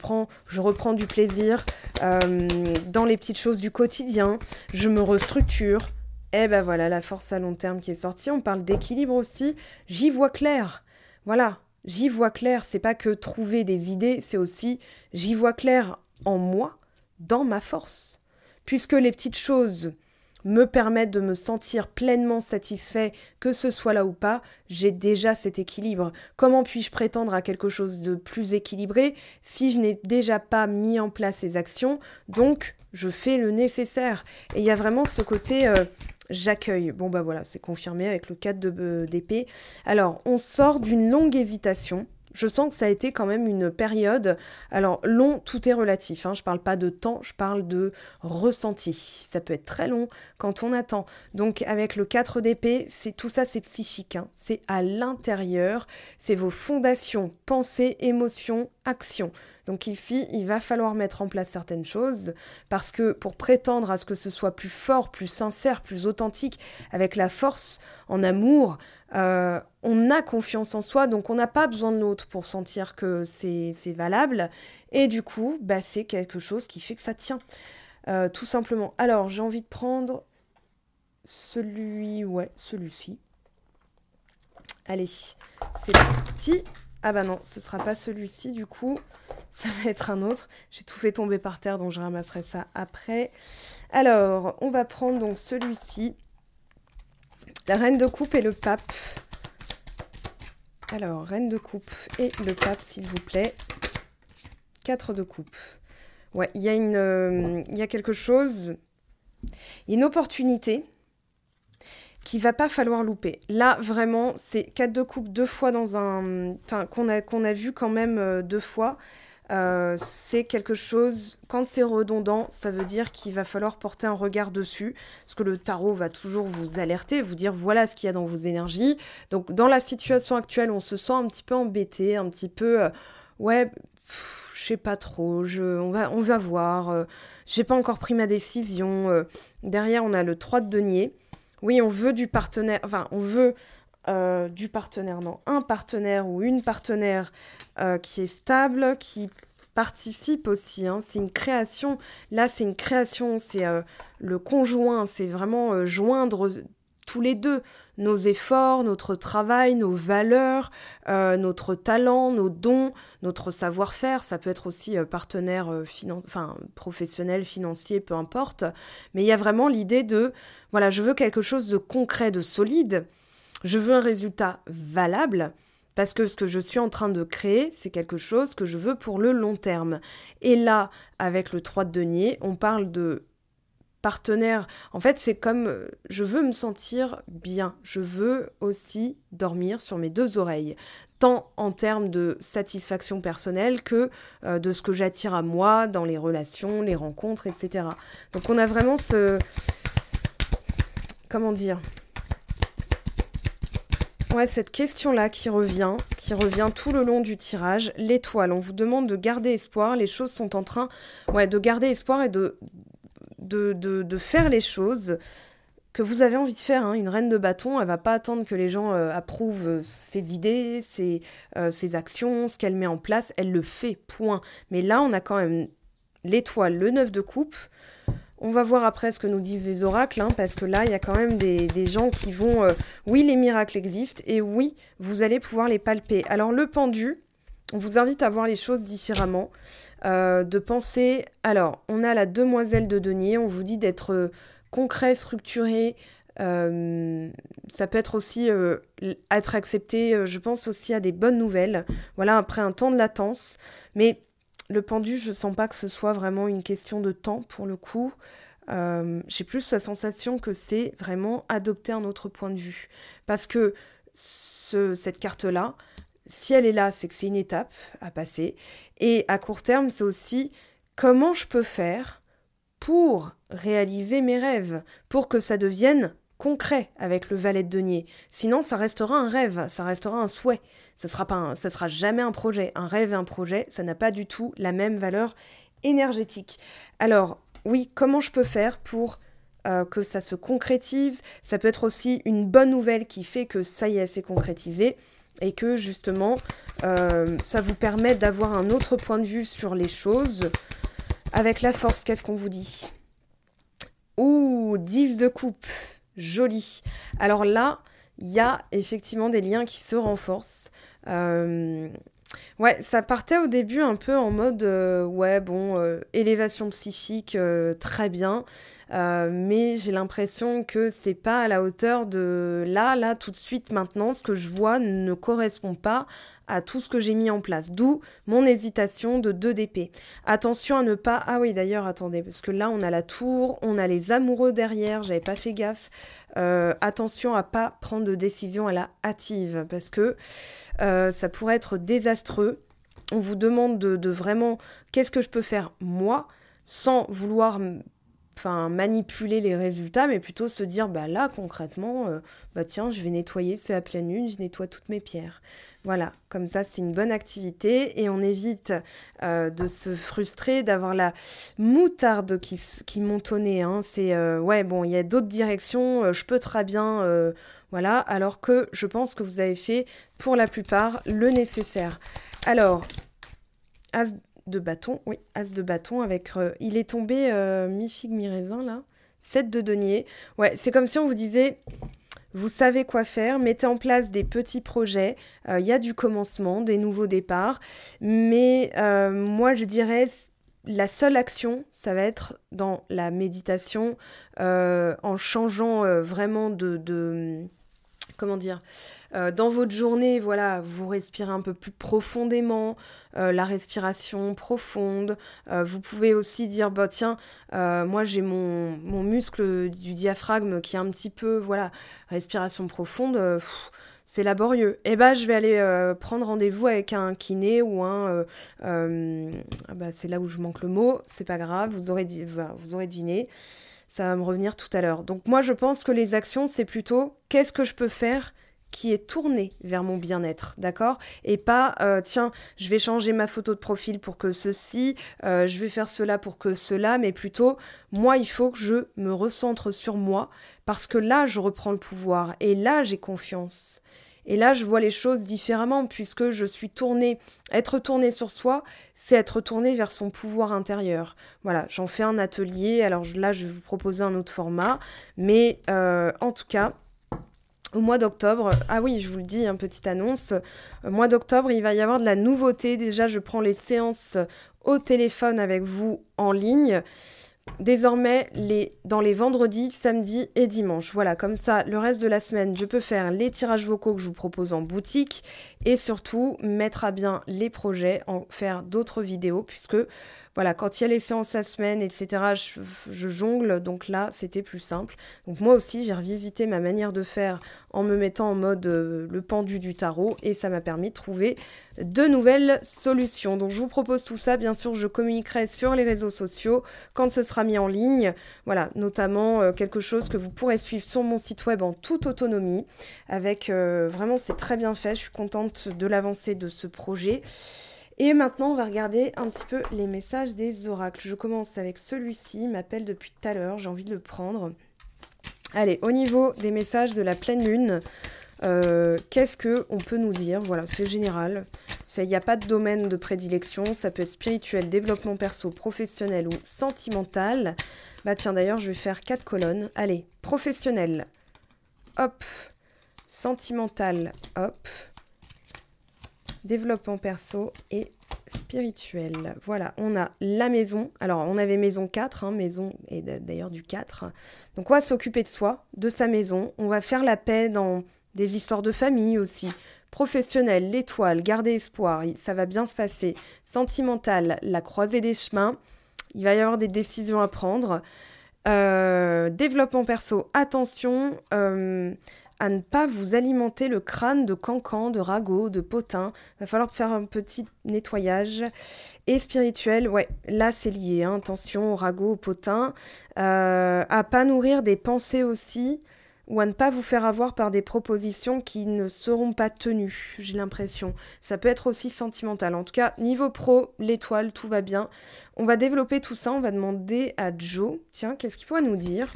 reprends du plaisir dans les petites choses du quotidien, je me restructure. Et ben voilà, la force à long terme qui est sortie. On parle d'équilibre aussi. J'y vois clair. Voilà, j'y vois clair. C'est pas que trouver des idées, c'est aussi j'y vois clair en moi, dans ma force. Puisque les petites choses me permettent de me sentir pleinement satisfait, que ce soit là ou pas, j'ai déjà cet équilibre. Comment puis-je prétendre à quelque chose de plus équilibré si je n'ai déjà pas mis en place ces actions? Donc, je fais le nécessaire. Et il y a vraiment ce côté... j'accueille. Bon, bah voilà, c'est confirmé avec le 4 d'épée. Alors, on sort d'une longue hésitation. Je sens que ça a été quand même une période... Alors, long, tout est relatif. Hein. Je parle pas de temps, je parle de ressenti. Ça peut être très long quand on attend. Donc, avec le 4 d'épée, tout ça, c'est psychique. Hein. C'est à l'intérieur. C'est vos fondations, pensées, émotions, actions. Donc ici, il va falloir mettre en place certaines choses parce que pour prétendre à ce que ce soit plus fort, plus sincère, plus authentique, avec la force, en amour, on a confiance en soi, donc on n'a pas besoin de l'autre pour sentir que c'est valable. Et du coup, bah, c'est quelque chose qui fait que ça tient, tout simplement. Alors, j'ai envie de prendre celui-ci. Allez, c'est parti. Ah bah non, ce sera pas celui-ci du coup, ça va être un autre. J'ai tout fait tomber par terre, donc je ramasserai ça après. Alors, on va prendre donc celui-ci, la reine de coupe et le pape. Alors, reine de coupe et le pape, s'il vous plaît. 4 de coupe. Ouais, il y a quelque chose, une opportunité qu'il va pas falloir louper. Là, vraiment, c'est 4 de coupe 2 fois dans un... Enfin, qu'on a vu quand même 2 fois. C'est quelque chose... Quand c'est redondant, ça veut dire qu'il va falloir porter un regard dessus. Parce que le tarot va toujours vous alerter, vous dire voilà ce qu'il y a dans vos énergies. Donc, dans la situation actuelle, on se sent un petit peu embêté, un petit peu... je sais pas trop, on va voir. J'ai pas encore pris ma décision. Derrière, on a le 3 de denier. Oui, on veut du partenaire, enfin, on veut du partenaire, non, un partenaire ou une partenaire qui est stable, qui participe aussi, hein. C'est une création, là, c'est une création, c'est le conjoint, c'est vraiment joindre tous les deux nos efforts, notre travail, nos valeurs, notre talent, nos dons, notre savoir-faire. Ça peut être aussi partenaire professionnel, financier, peu importe. Mais il y a vraiment l'idée de, voilà, je veux quelque chose de concret, de solide. Je veux un résultat valable parce que ce que je suis en train de créer, c'est quelque chose que je veux pour le long terme. Et là, avec le 3 de denier, on parle de partenaire. En fait, c'est comme je veux me sentir bien. Je veux aussi dormir sur mes 2 oreilles, tant en termes de satisfaction personnelle que de ce que j'attire à moi dans les relations, les rencontres, etc. Donc on a vraiment ce... Comment dire ? Ouais, cette question-là qui revient tout le long du tirage. L'étoile, on vous demande de garder espoir. Les choses sont en train de garder espoir et de faire les choses que vous avez envie de faire. Hein. Une reine de bâton, elle va pas attendre que les gens approuvent ses idées, ses actions, ce qu'elle met en place. Elle le fait, point. Mais là, on a quand même l'étoile, le 9 de coupe. On va voir après ce que nous disent les oracles, hein, parce que là, il y a quand même des gens qui vont... oui, les miracles existent, et oui, vous allez pouvoir les palper. Alors, le pendu, on vous invite à voir les choses différemment, de penser... Alors, on a la demoiselle de denier, on vous dit d'être concret, structuré. Ça peut être aussi être accepté, je pense aussi à des bonnes nouvelles. Voilà, après un temps de latence. Mais le pendu, je sens pas que ce soit vraiment une question de temps pour le coup. J'ai plus la sensation que c'est vraiment adopter un autre point de vue. Parce que cette carte-là, si elle est là, c'est que c'est une étape à passer. Et à court terme, c'est aussi comment je peux faire pour réaliser mes rêves, pour que ça devienne concret avec le valet de denier. Sinon, ça restera un rêve, ça restera un souhait. Ça sera jamais un projet. Un rêve et un projet, ça n'a pas du tout la même valeur énergétique. Alors, oui, comment je peux faire pour que ça se concrétise? Ça peut être aussi une bonne nouvelle qui fait que ça y est, c'est concrétisé et que justement, ça vous permet d'avoir un autre point de vue sur les choses. Avec la force, qu'est-ce qu'on vous dit? Ouh, 10 de coupe. Joli. Alors là, il y a effectivement des liens qui se renforcent. Ouais, ça partait au début un peu en mode, ouais, bon, élévation psychique, très bien. Mais j'ai l'impression que c'est pas à la hauteur de là, tout de suite, maintenant, ce que je vois ne correspond pas à tout ce que j'ai mis en place. D'où mon hésitation de 2 d'épée. Attention à ne pas... Ah oui, d'ailleurs, attendez, parce que là, on a la tour, on a les amoureux derrière, j'avais pas fait gaffe. Attention à pas prendre de décision à la hâtive, parce que ça pourrait être désastreux. On vous demande de vraiment... Qu'est-ce que je peux faire, moi, sans vouloir... manipuler les résultats, mais plutôt se dire, bah là, concrètement, bah tiens, je vais nettoyer, c'est la pleine lune, je nettoie toutes mes pierres. Voilà, comme ça, c'est une bonne activité et on évite de se frustrer, d'avoir la moutarde qui monte au nez. Hein. C'est, ouais, bon, il y a d'autres directions, je peux très bien, voilà, alors que je pense que vous avez fait, pour la plupart, le nécessaire. Alors, As de bâton, oui, As de bâton avec... il est tombé mi-figue, mi-raisin, là. 7 de denier. Ouais, c'est comme si on vous disait... Vous savez quoi faire, mettez en place des petits projets, il y a du commencement, des nouveaux départs, mais moi je dirais la seule action, ça va être dans la méditation, en changeant vraiment comment dire, dans votre journée, voilà, vous respirez un peu plus profondément, la respiration profonde. Vous pouvez aussi dire, bah tiens, moi j'ai mon muscle du diaphragme qui est un petit peu, voilà, respiration profonde, c'est laborieux. Et bah je vais aller prendre rendez-vous avec un kiné ou bah, c'est là où je manque le mot, c'est pas grave, vous aurez deviné. Ça va me revenir tout à l'heure. Donc moi, je pense que les actions, c'est plutôt qu'est-ce que je peux faire qui est tourné vers mon bien-être, d'accord? Et pas, tiens, je vais changer ma photo de profil pour que ceci, je vais faire cela pour que cela, mais plutôt, moi, il faut que je me recentre sur moi, parce que là, je reprends le pouvoir, et là, j'ai confiance. Et là, je vois les choses différemment, puisque je suis tournée. Être tournée sur soi, c'est être tournée vers son pouvoir intérieur. Voilà, j'en fais un atelier. Alors là, je vais vous proposer un autre format. Mais en tout cas, au mois d'octobre... Ah oui, je vous le dis, petite annonce. Au mois d'octobre, il va y avoir de la nouveauté. Déjà, je prends les séances au téléphone avec vous en ligne. Désormais, dans les vendredis, samedis et dimanches. Voilà, comme ça, le reste de la semaine, je peux faire les tirages vocaux que je vous propose en boutique et surtout mettre à bien les projets, en faire d'autres vidéos puisque, voilà, quand il y a les séances la semaine, etc., je jongle, donc là, c'était plus simple. Donc moi aussi, j'ai revisité ma manière de faire en me mettant en mode le pendu du tarot et ça m'a permis de trouver de nouvelles solutions. Donc je vous propose tout ça, bien sûr, je communiquerai sur les réseaux sociaux quand ce sera mis en ligne. Voilà, notamment quelque chose que vous pourrez suivre sur mon site web en toute autonomie. Avec vraiment, c'est très bien fait. Je suis contente de l'avancée de ce projet. Et maintenant, on va regarder un petit peu les messages des oracles. Je commence avec celui-ci, il m'appelle depuis tout à l'heure, j'ai envie de le prendre. Allez, au niveau des messages de la pleine lune, qu'est-ce qu'on peut nous dire? Voilà, c'est général. Il n'y a pas de domaine de prédilection. Ça peut être spirituel, développement perso, professionnel ou sentimental. Bah tiens, d'ailleurs, je vais faire 4 colonnes. Allez, professionnel. Hop. Sentimental. Hop. Développement perso et spirituel. Voilà, on a la maison. Alors, on avait maison 4, hein, maison et d'ailleurs du 4. Donc, on va s'occuper de soi, de sa maison. On va faire la paix dans des histoires de famille aussi. Professionnel, l'étoile, garder espoir, ça va bien se passer. Sentimental, la croisée des chemins. Il va y avoir des décisions à prendre. Développement perso, attention à ne pas vous alimenter le crâne de cancans, de ragots, de potins. Il va falloir faire un petit nettoyage. Et spirituel, ouais, là c'est lié. Hein. Attention aux ragots, aux potins. À pas nourrir des pensées aussi. Ou à ne pas vous faire avoir par des propositions qui ne seront pas tenues, j'ai l'impression. Ça peut être aussi sentimental. En tout cas, niveau pro, l'étoile, tout va bien. On va développer tout ça, on va demander à Joe. Tiens, qu'est-ce qu'il pourrait nous dire ?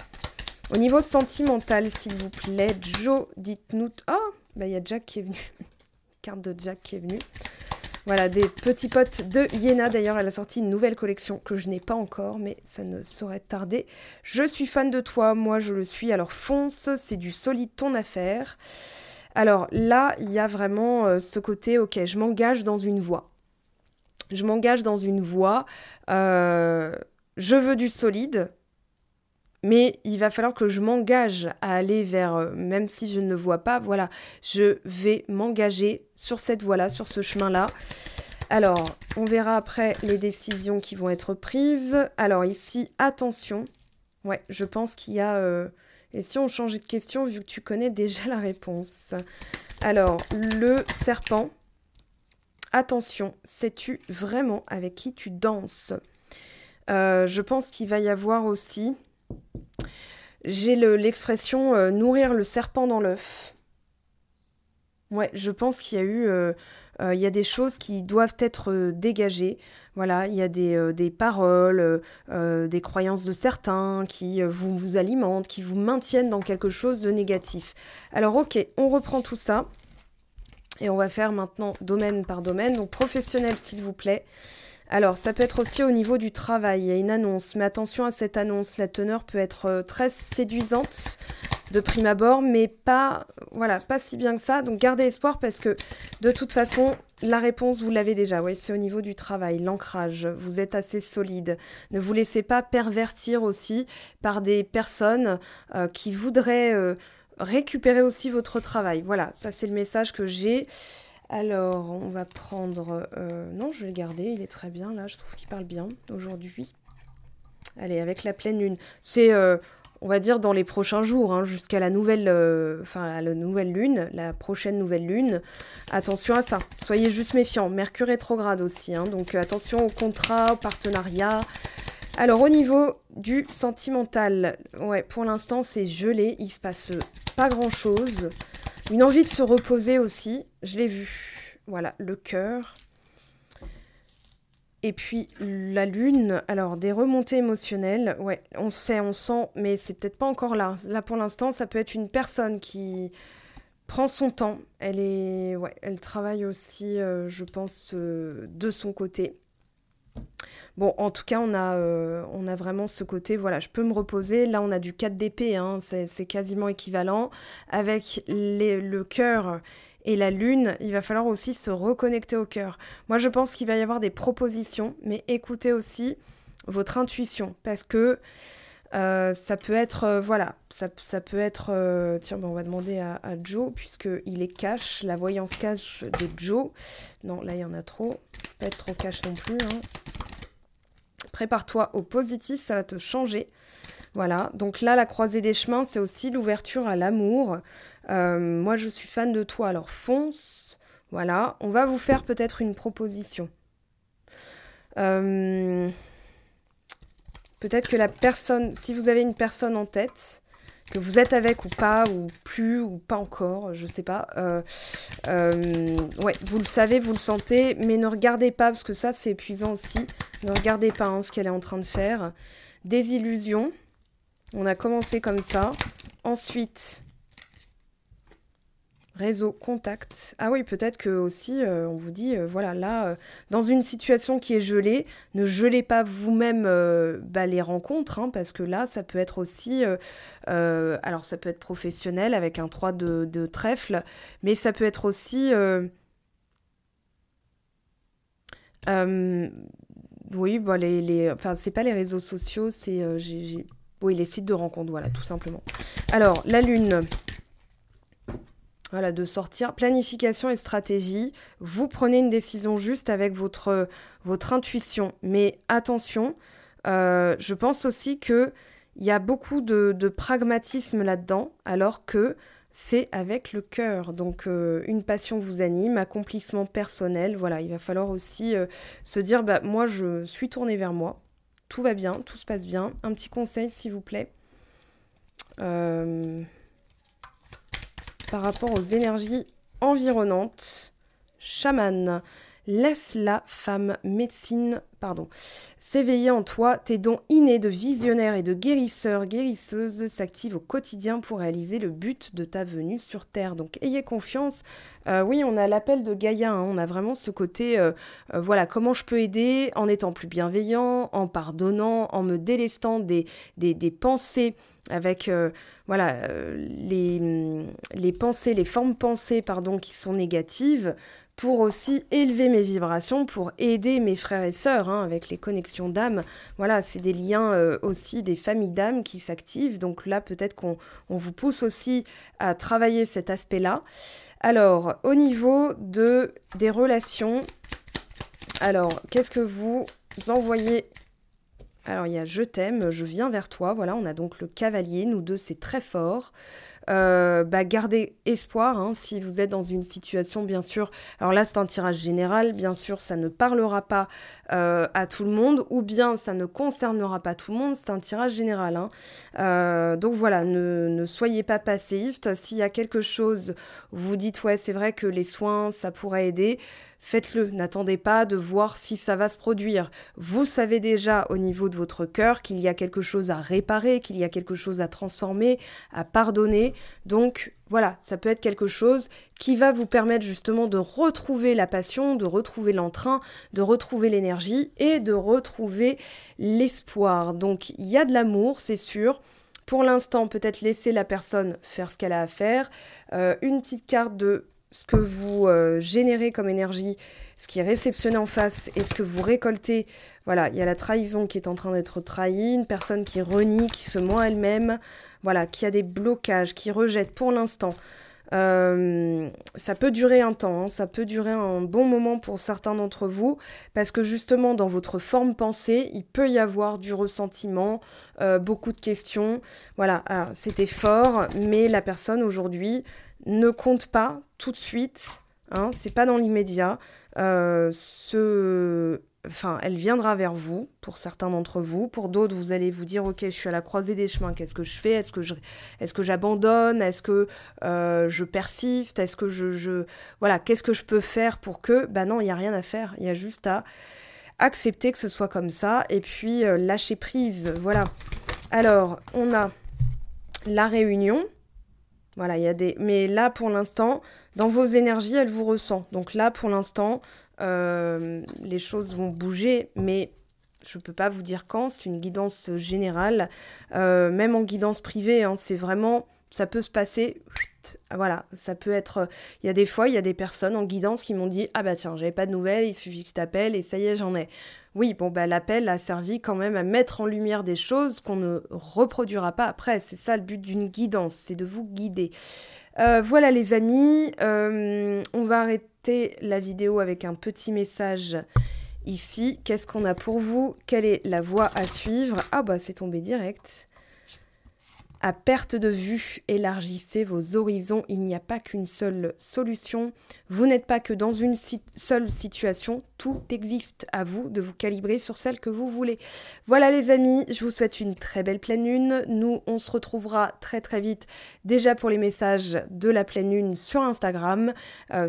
Au niveau sentimental, s'il vous plaît, Joe, dites-nous... Oh, bah il y a Jack qui est venu. Carte de Jack qui est venue. Voilà, des petits potes de Yéna. D'ailleurs, elle a sorti une nouvelle collection que je n'ai pas encore, mais ça ne saurait tarder. Je suis fan de toi, moi je le suis. Alors fonce, c'est du solide ton affaire. Alors là, il y a vraiment ce côté, ok, je m'engage dans une voie. Je m'engage dans une voie. Je veux du solide. Mais il va falloir que je m'engage à aller vers, même si je ne le vois pas, voilà, je vais m'engager sur cette voie-là, sur ce chemin-là. Alors, on verra après les décisions qui vont être prises. Alors ici, attention. Ouais, je pense qu'il y a... Et si on changeait de question, vu que tu connais déjà la réponse. Alors, le serpent. Attention, sais-tu vraiment avec qui tu danses ? Je pense qu'il va y avoir aussi... J'ai l'expression nourrir le serpent dans l'œuf. Ouais, je pense qu'il y a eu... il y a des choses qui doivent être dégagées. Voilà, il y a des paroles, des croyances de certains qui vous alimentent, qui vous maintiennent dans quelque chose de négatif. Alors ok, on reprend tout ça. Et on va faire maintenant domaine par domaine. Donc professionnel, s'il vous plaît. Alors, ça peut être aussi au niveau du travail. Il y a une annonce, mais attention à cette annonce. La teneur peut être très séduisante de prime abord, mais pas, voilà, pas si bien que ça. Donc, gardez espoir parce que, de toute façon, la réponse, vous l'avez déjà. Oui, c'est au niveau du travail, l'ancrage. Vous êtes assez solide. Ne vous laissez pas pervertir aussi par des personnes qui voudraient récupérer aussi votre travail. Voilà, ça, c'est le message que j'ai. Alors, on va prendre... non, je vais le garder, il est très bien, là, je trouve qu'il parle bien aujourd'hui. Allez, avec la pleine lune. C'est, on va dire, dans les prochains jours, hein, jusqu'à la nouvelle... la nouvelle lune, la prochaine nouvelle lune. Attention à ça, soyez juste méfiants. Mercure rétrograde aussi, hein, donc attention aux contrats, aux partenariats. Alors, au niveau du sentimental, ouais, pour l'instant, c'est gelé, il se passe pas grand-chose. Une envie de se reposer aussi, je l'ai vu. Voilà, le cœur. Et puis la lune, alors des remontées émotionnelles. Ouais, on sait, mais c'est peut-être pas encore là. Là, pour l'instant, ça peut être une personne qui prend son temps. Elle travaille aussi, je pense, de son côté. Bon, en tout cas, on a vraiment ce côté, voilà, je peux me reposer. Là, on a du 4 d'épée, hein, c'est quasiment équivalent. Avec le cœur et la lune, il va falloir aussi se reconnecter au cœur. Moi, je pense qu'il va y avoir des propositions, mais écoutez aussi votre intuition, parce que ça peut être, voilà, ça peut être... tiens, on va demander à Joe, puisqu'il est cash, la voyance cash de Joe. Non, là, il y en a trop. Pas être trop cash non plus, hein. Prépare-toi au positif, ça va te changer. Voilà, donc là, la croisée des chemins, c'est aussi l'ouverture à l'amour. Moi, je suis fan de toi, alors fonce. Voilà, on va vous faire peut-être une proposition. Peut-être que la personne, si vous avez une personne en tête, que vous êtes avec ou pas, ou plus, ou pas encore, je sais pas. Ouais, vous le savez, vous le sentez, mais ne regardez pas, parce que ça, c'est épuisant aussi. Ne regardez pas hein, ce qu'elle est en train de faire. Désillusion. On a commencé comme ça. Ensuite, Réseau, contact. Ah oui, peut-être que aussi, on vous dit, voilà, là, dans une situation qui est gelée, ne gelez pas vous-même les rencontres, hein, parce que là, ça peut être aussi, alors ça peut être professionnel avec un 3 de trèfle, mais ça peut être aussi, oui, bah, enfin, c'est pas les réseaux sociaux, c'est, oui, les sites de rencontres, voilà, tout simplement. Alors, la lune. Voilà, de sortir. Planification et stratégie. Vous prenez une décision juste avec votre intuition. Mais attention, je pense aussi qu'il y a beaucoup de pragmatisme là-dedans, alors que c'est avec le cœur. Donc, une passion vous anime, accomplissement personnel. Voilà, il va falloir aussi se dire, bah, moi, je suis tournée vers moi. Tout va bien, tout se passe bien. Un petit conseil, s'il vous plaît. Par rapport aux énergies environnantes. Chaman, laisse la femme médecine, s'éveiller en toi. Tes dons innés de visionnaire et de guérisseur, guérisseuse s'activent au quotidien pour réaliser le but de ta venue sur Terre. Donc ayez confiance. Oui, on a l'appel de Gaïa, hein. On a vraiment ce côté, voilà, comment je peux aider en étant plus bienveillant, en pardonnant, en me délestant des pensées avec les pensées, les formes pensées qui sont négatives, pour aussi élever mes vibrations, pour aider mes frères et sœurs, hein, avec les connexions d'âme. Voilà, c'est des liens aussi, des familles d'âme qui s'activent. Donc là, peut-être qu'on vous pousse aussi à travailler cet aspect-là. Alors, au niveau des relations, alors, qu'est-ce que vous envoyez ? Alors, il y a « Je t'aime »,« Je viens vers toi ». Voilà, on a donc le cavalier. Nous deux, c'est très fort. Gardez espoir, hein, si vous êtes dans une situation, bien sûr. Alors là, c'est un tirage général. Bien sûr, ça ne parlera pas à tout le monde, ou bien ça ne concernera pas tout le monde. C'est un tirage général, hein. Donc voilà, ne soyez pas passéiste. S'il y a quelque chose, vous dites « Ouais, c'est vrai que les soins, ça pourrait aider », faites-le, n'attendez pas de voir si ça va se produire. Vous savez déjà au niveau de votre cœur qu'il y a quelque chose à réparer, qu'il y a quelque chose à transformer, à pardonner. Donc voilà, ça peut être quelque chose qui va vous permettre justement de retrouver la passion, de retrouver l'entrain, de retrouver l'énergie et de retrouver l'espoir. Donc il y a de l'amour, c'est sûr. Pour l'instant, peut-être laisser la personne faire ce qu'elle a à faire. Une petite carte de ce que vous générez comme énergie, ce qui est réceptionné en face et ce que vous récoltez. Voilà, il y a la trahison qui est en train d'être trahie, une personne qui renie, qui se ment elle-même, voilà, qui a des blocages, qui rejette pour l'instant. Ça peut durer un temps, hein, ça peut durer un bon moment pour certains d'entre vous, parce que justement dans votre forme pensée, il peut y avoir du ressentiment, beaucoup de questions. Voilà, c'était fort, mais la personne aujourd'hui ne compte pas tout de suite, hein, c'est pas dans l'immédiat. Elle viendra vers vous, pour certains d'entre vous. Pour d'autres, vous allez vous dire, ok, je suis à la croisée des chemins, qu'est-ce que je fais ? Est-ce que j'abandonne ? Est-ce que je persiste ? Est-ce que voilà, qu'est-ce que je peux faire pour que... Bah non, il n'y a rien à faire, il y a juste à accepter que ce soit comme ça, et puis lâcher prise, voilà. Alors, on a la réunion. Voilà, il y a des... Mais là, pour l'instant, dans vos énergies, elle vous ressent. Donc là, pour l'instant, les choses vont bouger, mais je ne peux pas vous dire quand. C'est une guidance générale. Même en guidance privée, hein, c'est vraiment... Ça peut se passer... Voilà, ça peut être... Il y a des fois, il y a des personnes en guidance qui m'ont dit « Ah bah tiens, j'avais pas de nouvelles, il suffit que je t'appelle et ça y est, j'en ai. » Oui, bon, bah l'appel a servi quand même à mettre en lumière des choses qu'on ne reproduira pas après. C'est ça le but d'une guidance, c'est de vous guider. Voilà les amis, on va arrêter la vidéo avec un petit message ici. Qu'est-ce qu'on a pour vous ? Quelle est la voie à suivre ? Ah bah c'est tombé direct. À perte de vue, élargissez vos horizons. Il n'y a pas qu'une seule solution. Vous n'êtes pas que dans une seule situation. Tout existe. À vous de vous calibrer sur celle que vous voulez. Voilà les amis, je vous souhaite une très belle pleine lune. Nous, on se retrouvera très très vite déjà pour les messages de la pleine lune sur Instagram,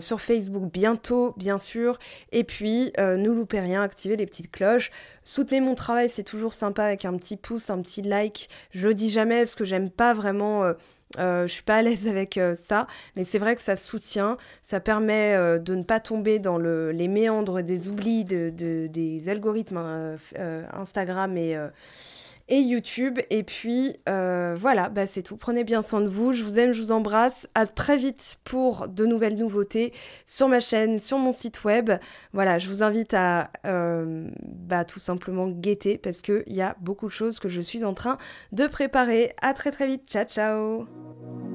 sur Facebook bientôt, bien sûr. Et puis, ne loupez rien, activez les petites cloches. Soutenez mon travail, c'est toujours sympa avec un petit pouce, un petit like. Je le dis jamais parce que j'aime pas vraiment Je suis pas à l'aise avec ça, mais c'est vrai que ça soutient, ça permet de ne pas tomber dans les méandres des oublis des algorithmes Instagram et YouTube. Et puis voilà, bah c'est tout. Prenez bien soin de vous. Je vous aime, je vous embrasse. À très vite pour de nouvelles nouveautés sur ma chaîne, sur mon site web. Voilà, je vous invite à tout simplement guetter parce qu'il y a beaucoup de choses que je suis en train de préparer. À très très vite. Ciao, ciao!